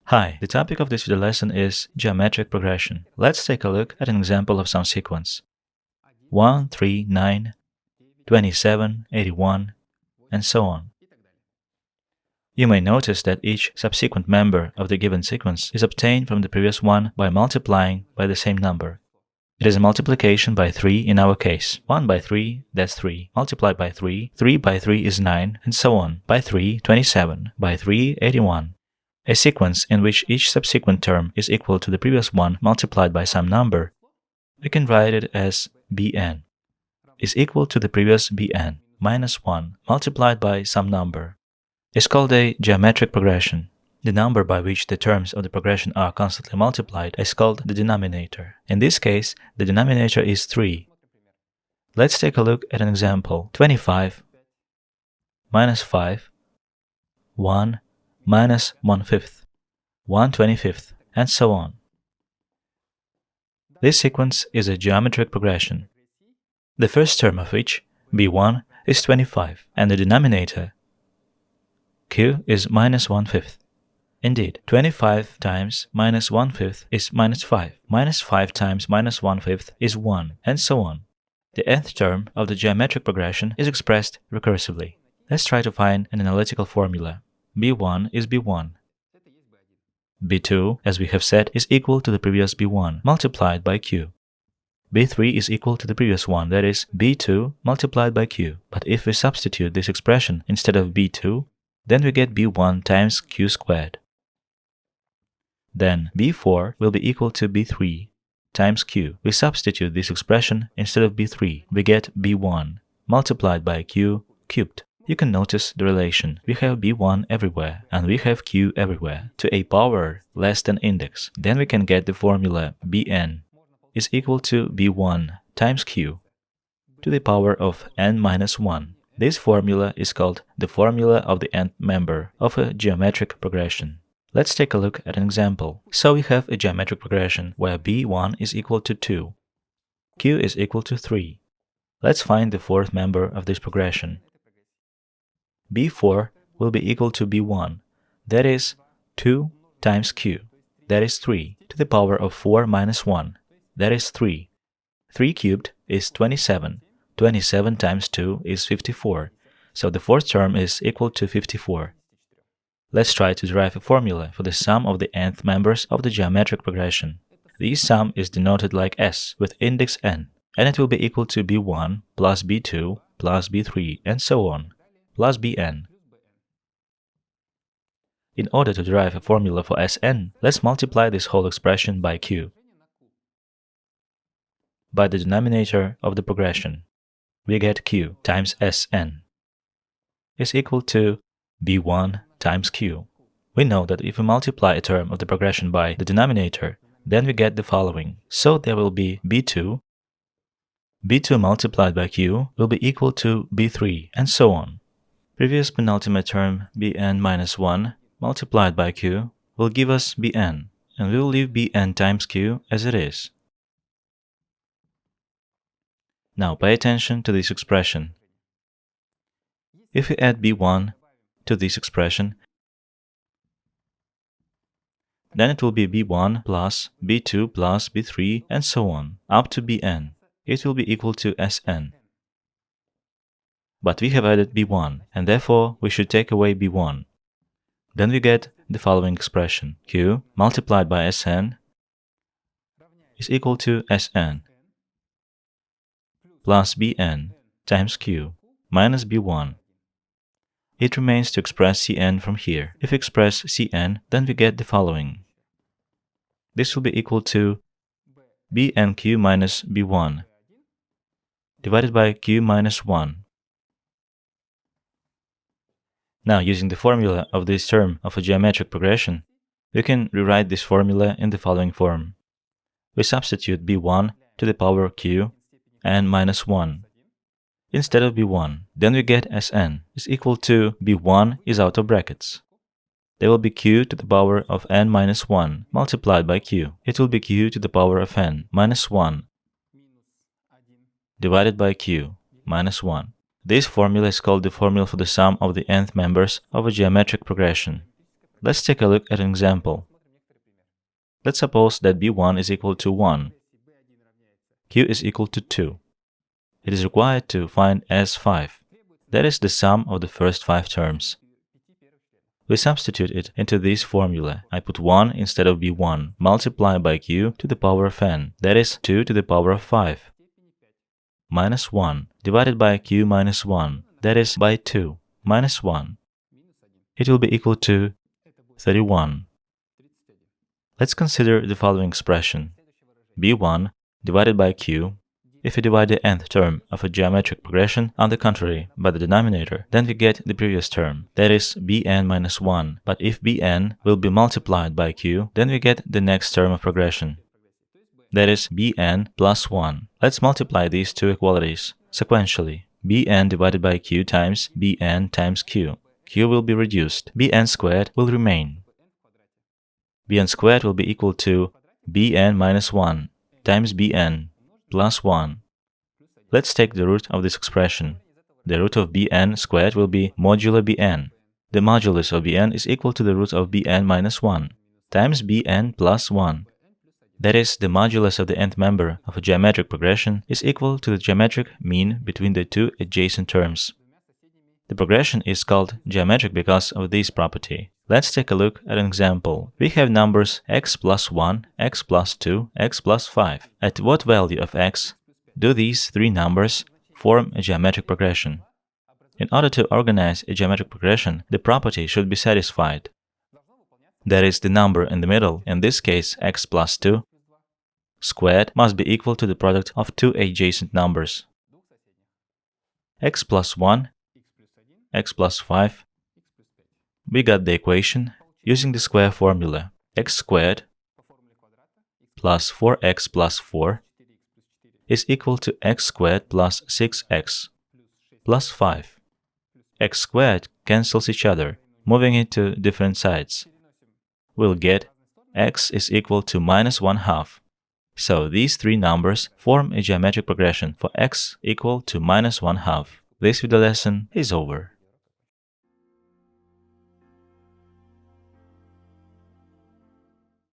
Hi, the topic of this video lesson is geometric progression. Let's take a look at an example of some sequence. 1, 3, 9, 27, 81, and so on. You may notice that each subsequent member of the given sequence is obtained from the previous one by multiplying by the same number. It is a multiplication by 3 in our case. 1 by 3, that's 3. Multiplied by 3, 3 by 3 is 9, and so on. By 3, 27. By 3, 81. A sequence in which each subsequent term is equal to the previous one multiplied by some number. We can write it as Bn is equal to the previous Bn minus 1 multiplied by some number. It's called a geometric progression. The number by which the terms of the progression are constantly multiplied is called the denominator. In this case, the denominator is 3. Let's take a look at an example. 25 minus 5, 1 minus 1/5, 1/25, and so on. This sequence is a geometric progression. The first term of which, b1, is 25, and the denominator, q, is minus 1/5. Indeed, 25 times minus 1/5 is minus 5. Minus 5 times minus 1/5 is 1, and so on. The nth term of the geometric progression is expressed recursively. Let's try to find an analytical formula. b1 is b1. b2, as we have said, is equal to the previous b1 multiplied by q. b3 is equal to the previous one, that is, b2 multiplied by q. But if we substitute this expression instead of b2, then we get b1 times q squared. Then b4 will be equal to b3 times q. We substitute this expression instead of b3. We get b1 multiplied by q cubed. You can notice the relation. We have b1 everywhere, and we have q everywhere, to a power less than index. Then we can get the formula bn is equal to b1 times q to the power of n minus 1. This formula is called the formula of the nth member of a geometric progression. Let's take a look at an example. So we have a geometric progression where b1 is equal to 2, q is equal to 3. Let's find the fourth member of this progression. b4 will be equal to b1, that is 2 times q, that is 3, to the power of 4 minus 1, that is 3. 3 cubed is 27. 27 times 2 is 54, so the fourth term is equal to 54. Let's try to derive a formula for the sum of the nth members of the geometric progression. This sum is denoted like S with index n, and it will be equal to b1 plus b2 plus b3 and so on, plus bn. In order to derive a formula for Sn, let's multiply this whole expression by q, by the denominator of the progression. We get q times Sn is equal to b1 times q. We know that if we multiply a term of the progression by the denominator, then we get the following. So there will be b2. b2 multiplied by q will be equal to b3, and so on. Previous penultimate term, bn minus 1, multiplied by q, will give us bn, and we will leave bn times q as it is. Now pay attention to this expression. If we add b1 to this expression, then it will be b1 plus b2 plus b3 and so on, up to bn. It will be equal to Sn. But we have added b1, and therefore we should take away b1. Then we get the following expression. Q multiplied by Sn is equal to Sn plus bn times q minus b1. It remains to express Cn from here. If we express Cn, then we get the following. This will be equal to bnq minus b1 divided by q minus 1. Now, using the formula of this term of a geometric progression, we can rewrite this formula in the following form. We substitute b1 to the power q and minus 1 instead of b1. Then we get Sn is equal to b1 is out of brackets. There will be q to the power of n minus 1 multiplied by q. It will be q to the power of n minus 1 divided by q minus 1. This formula is called the formula for the sum of the nth members of a geometric progression. Let's take a look at an example. Let's suppose that b1 is equal to 1, q is equal to 2. It is required to find s5, that is the sum of the first 5 terms. We substitute it into this formula. I put 1 instead of b1, multiplied by q to the power of n, that is 2 to the power of 5, minus 1, divided by q minus 1, that is by 2, minus 1. It will be equal to 31. Let's consider the following expression. b1 divided by q. If we divide the nth term of a geometric progression on the contrary by the denominator, then we get the previous term, that is bn minus 1. But if bn will be multiplied by q, then we get the next term of progression, that is bn plus 1. Let's multiply these two equalities sequentially. bn divided by q times bn times q. q will be reduced. bn squared will remain. bn squared will be equal to bn minus 1 times bn plus 1. Let's take the root of this expression. The root of bn squared will be modulo bn. The modulus of bn is equal to the root of bn minus 1 times bn plus 1. That is, the modulus of the nth member of a geometric progression is equal to the geometric mean between the two adjacent terms. The progression is called geometric because of this property. Let's take a look at an example. We have numbers x plus 1, x plus 2, x plus 5. At what value of x do these three numbers form a geometric progression? In order to organize a geometric progression, the property should be satisfied. That is, the number in the middle, in this case x plus 2, squared must be equal to the product of two adjacent numbers, x plus 1, x plus 5. We got the equation using the square formula. X squared plus 4x plus 4 is equal to x squared plus 6x plus 5. X squared cancels each other, moving it to different sides. We'll get x is equal to minus 1/2. So these three numbers form a geometric progression for x equal to minus 1/2. This video lesson is over.